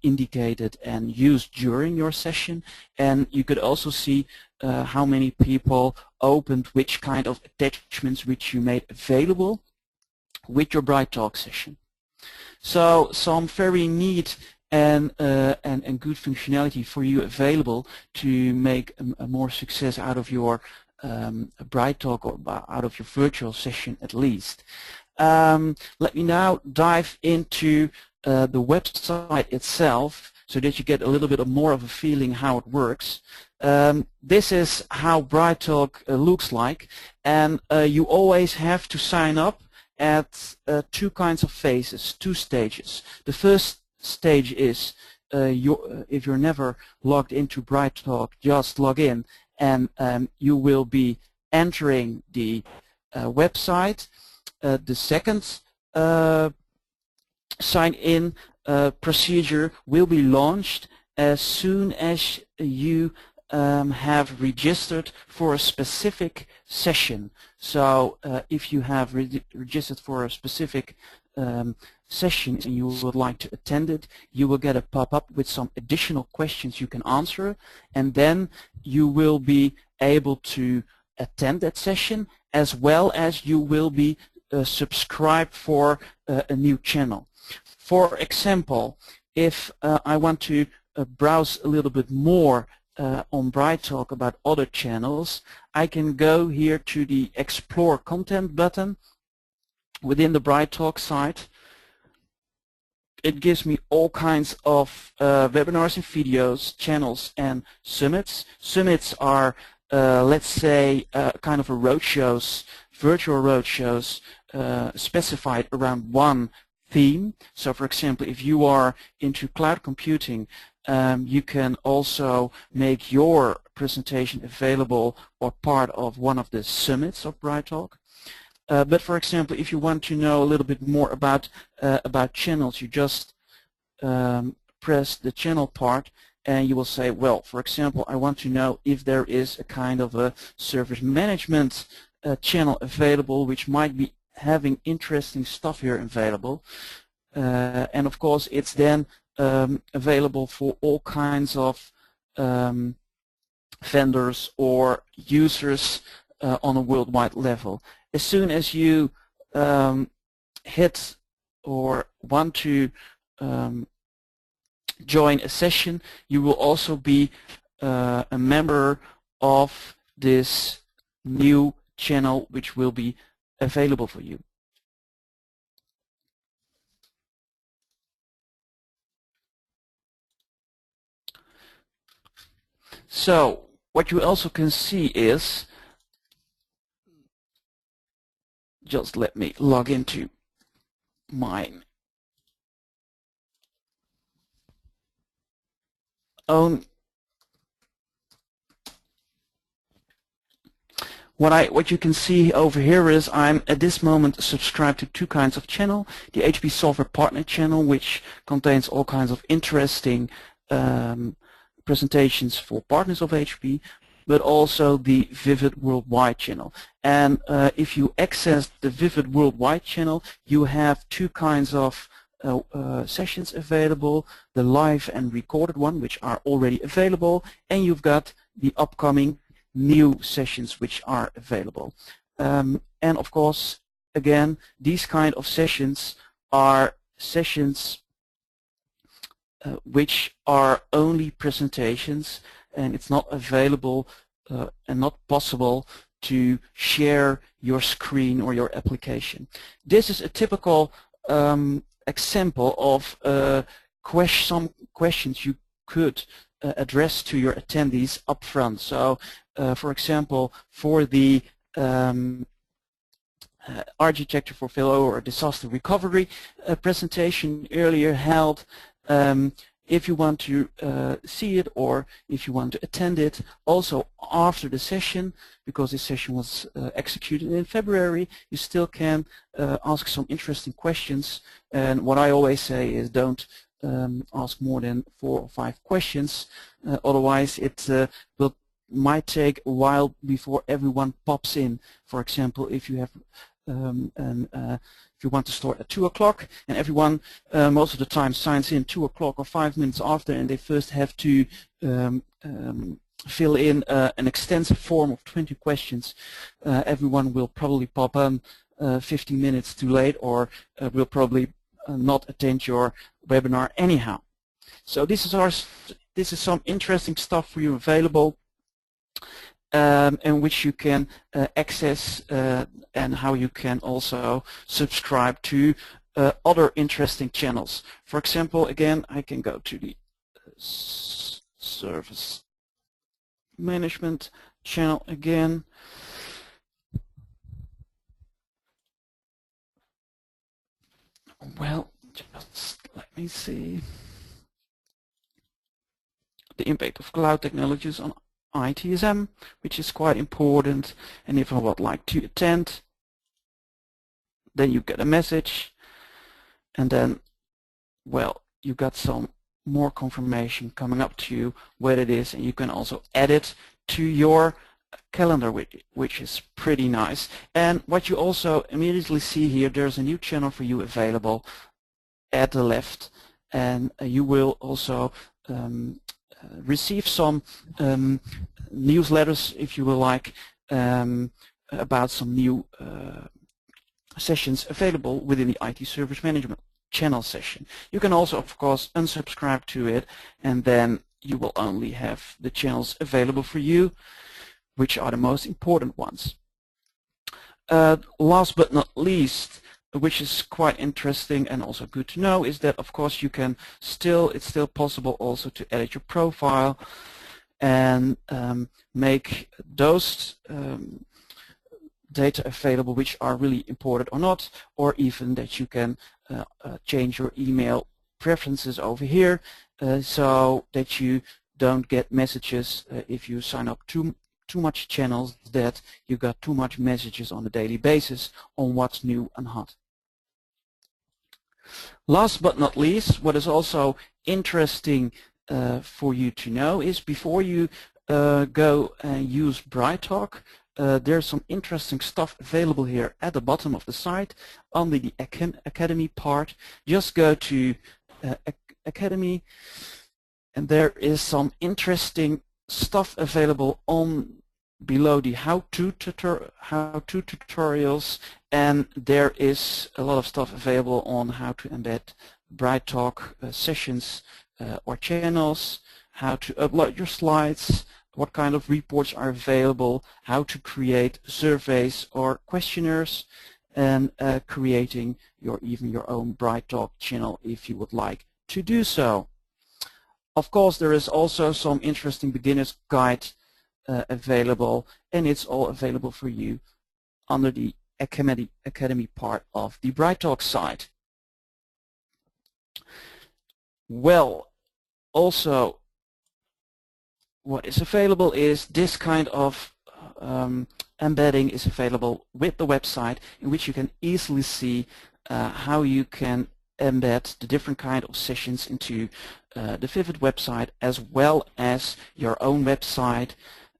indicated and used during your session. And you could also see how many people opened which kind of attachments which you made available with your BrightTALK session. So some very neat and good functionality for you available to make a more success out of your BrightTALK, or out of your virtual session at least. Let me now dive into the website itself so that you get a little bit more of a feeling how it works. This is how BrightTALK looks like, and you always have to sign up at two kinds of phases, two stages. The first stage is if you're never logged into BrightTALK, just log in and you will be entering the website. The second sign-in procedure will be launched as soon as you have registered for a specific session. So if you have registered for a specific session and you would like to attend it, you will get a pop-up with some additional questions you can answer, and then you will be able to attend that session, as well as you will be subscribed for a new channel. For example, if I want to browse a little bit more on BrightTALK about other channels, I can go here to the Explore Content button within the BrightTALK site. It gives me all kinds of webinars and videos, channels, and summits. Summits are, let's say, kind of a roadshows, virtual roadshows specified around one theme. So, for example, if you are into cloud computing, you can also make your presentation available or part of one of the summits of BrightTALK. But for example, if you want to know a little bit more about channels, you just press the channel part and you will say, well, for example, I want to know if there is a kind of a service management channel available which might be having interesting stuff here available. And of course, it's then available for all kinds of vendors or users on a worldwide level. As soon as you hit or want to join a session, you will also be a member of this new channel which will be available for you. So what you also can see is, just let me log into my own. What you can see over here is I'm at this moment subscribed to two kinds of channel. The HP Software Partner channel, which contains all kinds of interesting presentations for partners of HP, but also the Vivit Worldwide channel. And if you access the Vivit Worldwide channel, you have two kinds of sessions available, the live and recorded one, which are already available, and you've got the upcoming new sessions which are available. And of course, again, these kind of sessions are sessions which are only presentations, and it's not available and not possible to share your screen or your application. This is a typical example of some questions you could address to your attendees up front. So for example, for the architecture for failure or disaster recovery presentation earlier held. If you want to see it or if you want to attend it, also after the session, because this session was executed in February, you still can ask some interesting questions. And what I always say is don't ask more than 4 or 5 questions, otherwise it might take a while before everyone pops in. For example, if you have if you want to start at 2 o'clock and everyone most of the time signs in 2 o'clock or 5 minutes after, and they first have to fill in an extensive form of 20 questions, everyone will probably pop on 15 minutes too late, or will probably not attend your webinar anyhow. So this is some interesting stuff for you available, and which you can access, and how you can also subscribe to other interesting channels. For example, again, I can go to the service management channel again. Well, just let me see. The impact of cloud technologies on ITSM, which is quite important, and if I would like to attend, then you get a message, and then, well, you got some more confirmation coming up to you where it is, and you can also add it to your calendar, which is pretty nice. And what you also immediately see here, there's a new channel for you available at the left, and you will also receive some newsletters, if you will like, about some new sessions available within the IT Service Management channel session. You can also, of course, unsubscribe to it, and then you will only have the channels available for you, which are the most important ones. Last but not least, which is quite interesting and also good to know, is that of course you can it's still possible also to edit your profile and make those data available which are really important or not, or even that you can change your email preferences over here, so that you don't get messages if you sign up too much channels, that you got too much messages on a daily basis on what's new and hot. Last but not least, what is also interesting for you to know is, before you go and use BrightTALK, there's some interesting stuff available here at the bottom of the site under the Academy part. Just go to Academy, and there is some interesting stuff available on below the how-to tutorials, and there is a lot of stuff available on how to embed BrightTALK sessions or channels, how to upload your slides, what kind of reports are available, how to create surveys or questionnaires, and creating even your own BrightTALK channel if you would like to do so. Of course, there is also some interesting beginner's guide available, and it's all available for you under the Academy part of the BrightTALK site. Well, also what is available is this kind of embedding is available with the website, in which you can easily see how you can embed the different kind of sessions into the Vivit website, as well as your own website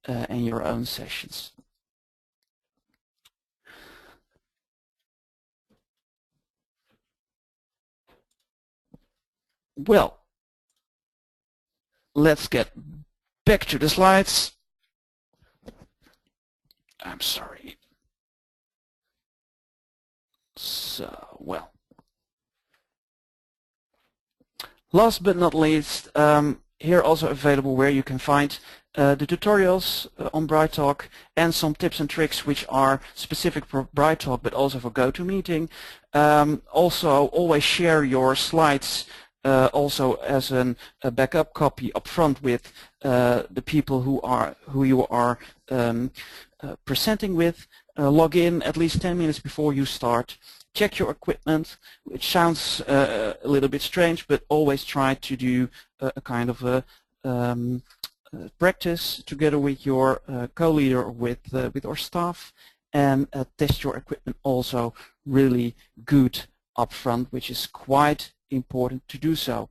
and your own sessions. Well, let's get back to the slides. I'm sorry. So, well, last but not least, here also available where you can find the tutorials on BrightTALK and some tips and tricks which are specific for BrightTALK but also for GoToMeeting. Also, always share your slides also as a backup copy up front with the people who you are presenting with. Log in at least 10 minutes before you start. Check your equipment, which sounds a little bit strange, but always try to do a kind of a practice together with your co-leader or with our staff, and test your equipment also really good up front, which is quite important to do so.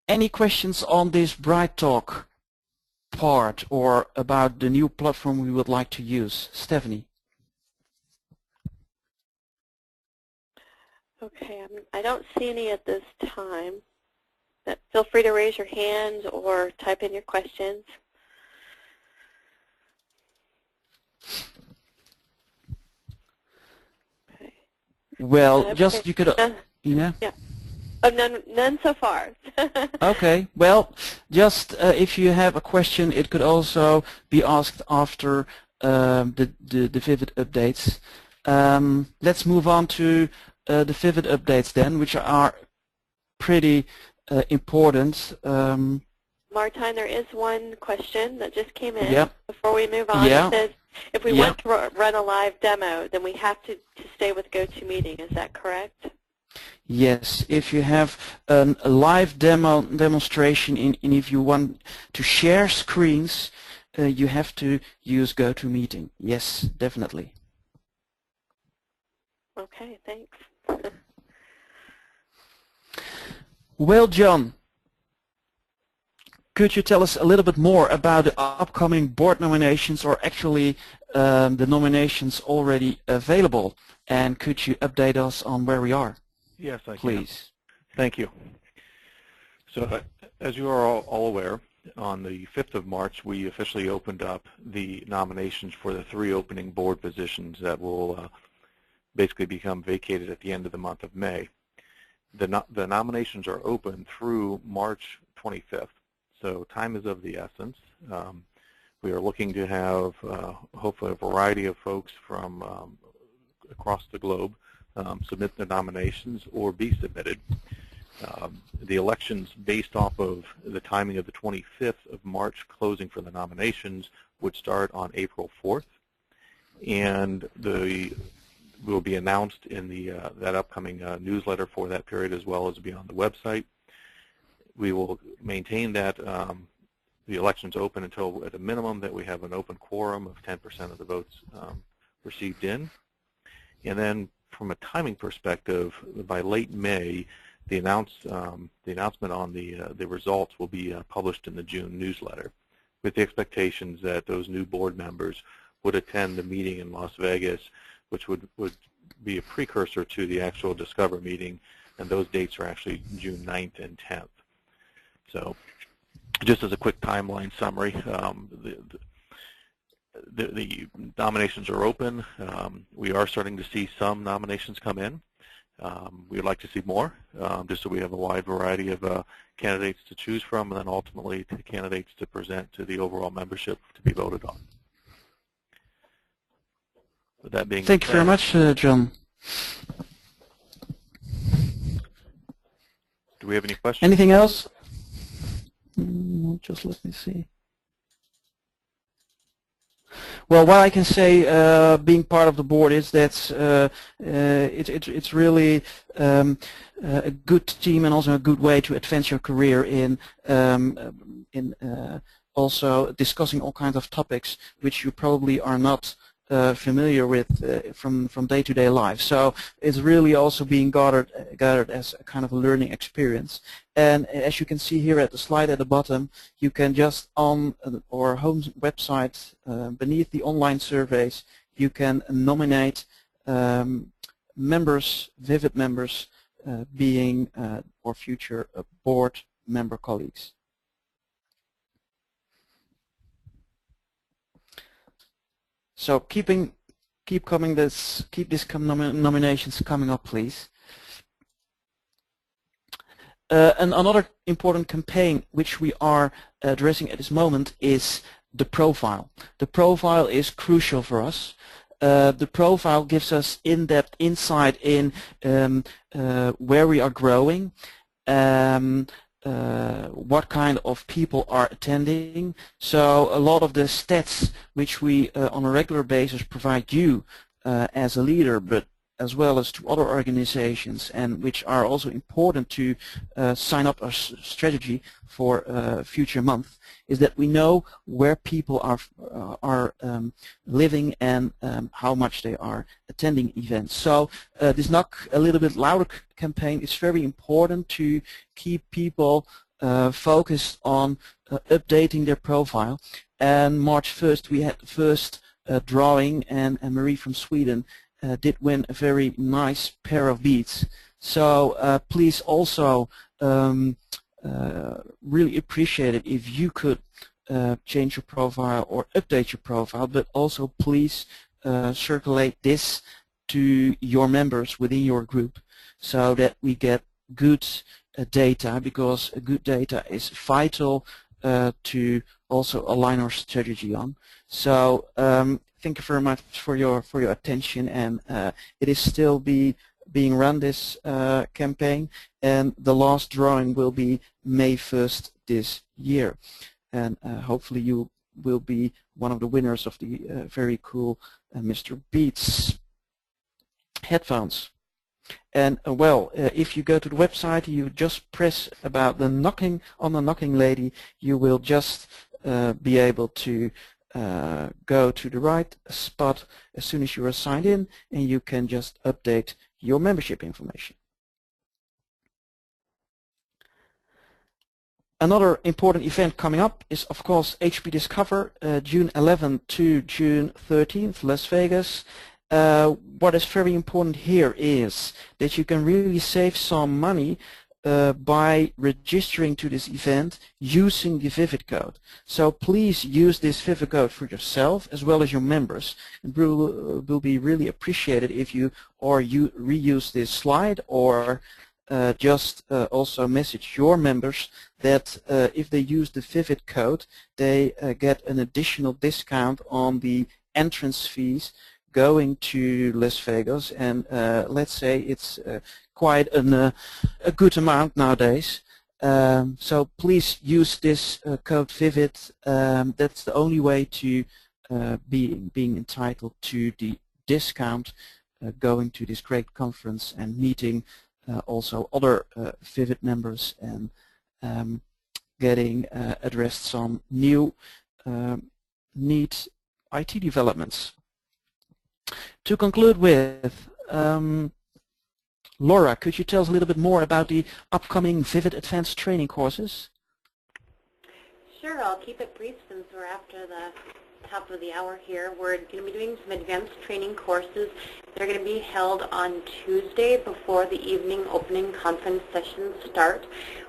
Any questions on this BrightTALK part or about the new platform we would like to use? Stephanie?
Okay, I don't see any at this time. But feel free to raise your hand or type in your questions. Okay.
Well, just you could,
yeah. Oh, none so far.
Okay. Well, just if you have a question, it could also be asked after the Vivit updates. Let's move on to the Vivit updates then, which are pretty important.
Martijn, there is one question that just came in.
Yep.
Before we move on.
Yeah.
It says, if we want to run a live demo, then we have to stay with GoToMeeting. Is that correct?
Yes, if you have a live demonstration and if you want to share screens, you have to use GoToMeeting. Yes, definitely.
Okay, thanks.
Well, John, could you tell us a little bit more about the upcoming board nominations, or actually the nominations already available? And could you update us on where we are?
Yes, I can.
Please.
Thank you. So as you are all aware, on the 5th of March, we officially opened up the nominations for the 3 opening board positions that will basically become vacated at the end of the month of May. The nominations are open through March 25th, so time is of the essence. We are looking to have hopefully a variety of folks from across the globe submit their nominations or be submitted. The elections, based off of the timing of the 25th of March closing for the nominations, would start on April 4th, and will be announced in that upcoming newsletter for that period, as well as be on the website. We will maintain that the elections open until, at a minimum, that we have an open quorum of 10% of the votes received in. And then from a timing perspective, by late May, the announcement on the results will be published in the June newsletter, with the expectations that those new board members would attend the meeting in Las Vegas, which would be a precursor to the actual Discover meeting, and those dates are actually June 9th and 10th. So just as a quick timeline summary, the nominations are open. We are starting to see some nominations come in. We would like to see more, just so we have a wide variety of candidates to choose from, and then ultimately the candidates to present to the overall membership to be voted on. With that being
Thank you very much, John.
Do we have any questions?
Anything else? Just let me see. Well, what I can say, being part of the board, is that it's really a good team and also a good way to advance your career in also discussing all kinds of topics which you probably are not familiar with from day-to-day life. So it's really also being gathered as a kind of a learning experience. And as you can see here at the slide at the bottom, you can just on our home website, beneath the online surveys, you can nominate members, Vivit members, being or future board member colleagues. So keep these nominations coming up, please. And another important campaign which we are addressing at this moment is the profile. The profile is crucial for us. The profile gives us in-depth insight in where we are growing, what kind of people are attending. So a lot of the stats which we on a regular basis provide you as a leader, but as well as to other organizations, and which are also important to sign up our strategy for future month, is that we know where people are living and how much they are attending events. So this Knock a Little Bit Louder campaign is very important to keep people focused on updating their profile. And March 1st we had the first drawing, and Marie from Sweden did win a very nice pair of beads. So please also really appreciate it if you could change your profile or update your profile, but also please circulate this to your members within your group so that we get good data, because good data is vital to also align our strategy on. So thank you very much for your attention, and it is still being run, this campaign, and the last drawing will be May 1st this year, and hopefully you will be one of the winners of the very cool Mr. Beats headphones. And well, if you go to the website, you just press about the knocking on the knocking lady, you will just be able to go to the right spot as soon as you are signed in, and you can just update your membership information. Another important event coming up is, of course, HP Discover, June 11th to June 13th, Las Vegas. What is very important here is that you can really save some money by registering to this event using the Vivit code. So please use this Vivit code for yourself as well as your members. It will be really appreciated if you reuse this slide, or just also message your members that if they use the Vivit code, they get an additional discount on the entrance fees going to Las Vegas, and let's say it's quite a good amount nowadays. So please use this code Vivit. That's the only way to being entitled to the discount going to this great conference and meeting also other Vivit members, and getting addressed some new neat IT developments. To conclude with, Laura, could you tell us a little bit more about the upcoming Vivit Advanced Training courses?
Sure, I'll keep it brief since we're after the top of the hour here. We're going to be doing some advanced training courses. They're going to be held on Tuesday before the evening opening conference sessions start.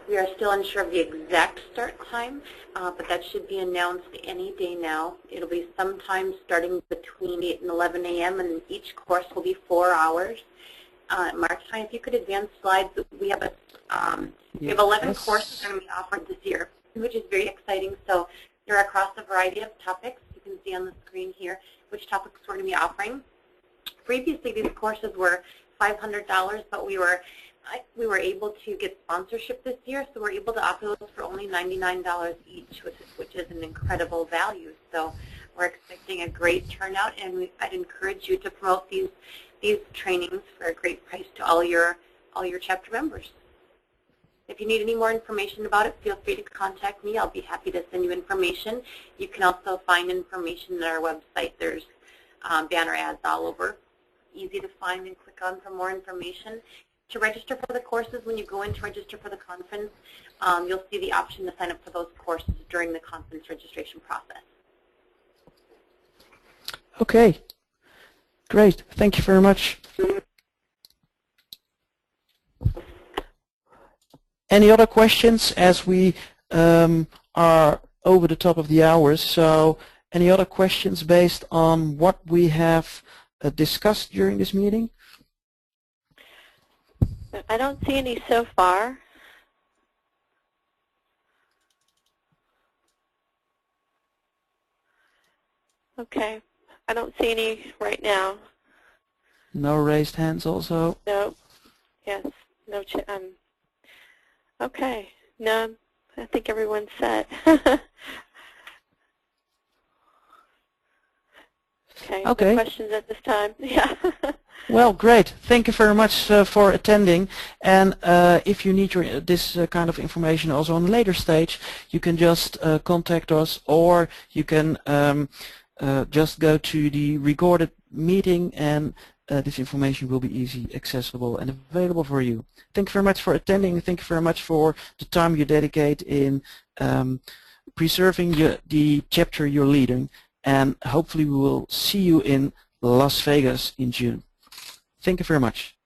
We are still unsure of the exact start time, but that should be announced any day now. It'll be sometime starting between 8 and 11 a.m. and each course will be 4 hours. Mark, if you could advance slides, we have 11 courses that are going to be offered this year, which is very exciting. So they're across a variety of topics. You can see on the screen here which topics we're going to be offering. Previously, these courses were $500, but we were able to get sponsorship this year, so we're able to offer those for only $99 each, which is an incredible value. So we're expecting a great turnout, and I'd encourage you to promote these trainings for a great price to all your chapter members. If you need any more information about it, feel free to contact me. I'll be happy to send you information. You can also find information on our website. There's banner ads all over. Easy to find and click on for more information. To register for the courses, when you go in to register for the conference, you'll see the option to sign up for those courses during the conference registration process.
Okay, great. Thank you very much. Any other questions, as we are over the top of the hours? So any other questions based on what we have discussed during this meeting?
I don't see any so far. Okay. I don't see any right now.
No raised hands also?
No. Yes. No. Okay. No. I think everyone's set. Okay. No questions at this time. Yeah.
Well, great. Thank you very much for attending. And if you need this kind of information also on a later stage, you can just contact us, or you can just go to the recorded meeting, and this information will be easy accessible and available for you. Thank you very much for attending. Thank you very much for the time you dedicate in preserving the chapter you're leading. And hopefully we will see you in Las Vegas in June. Thank you very much.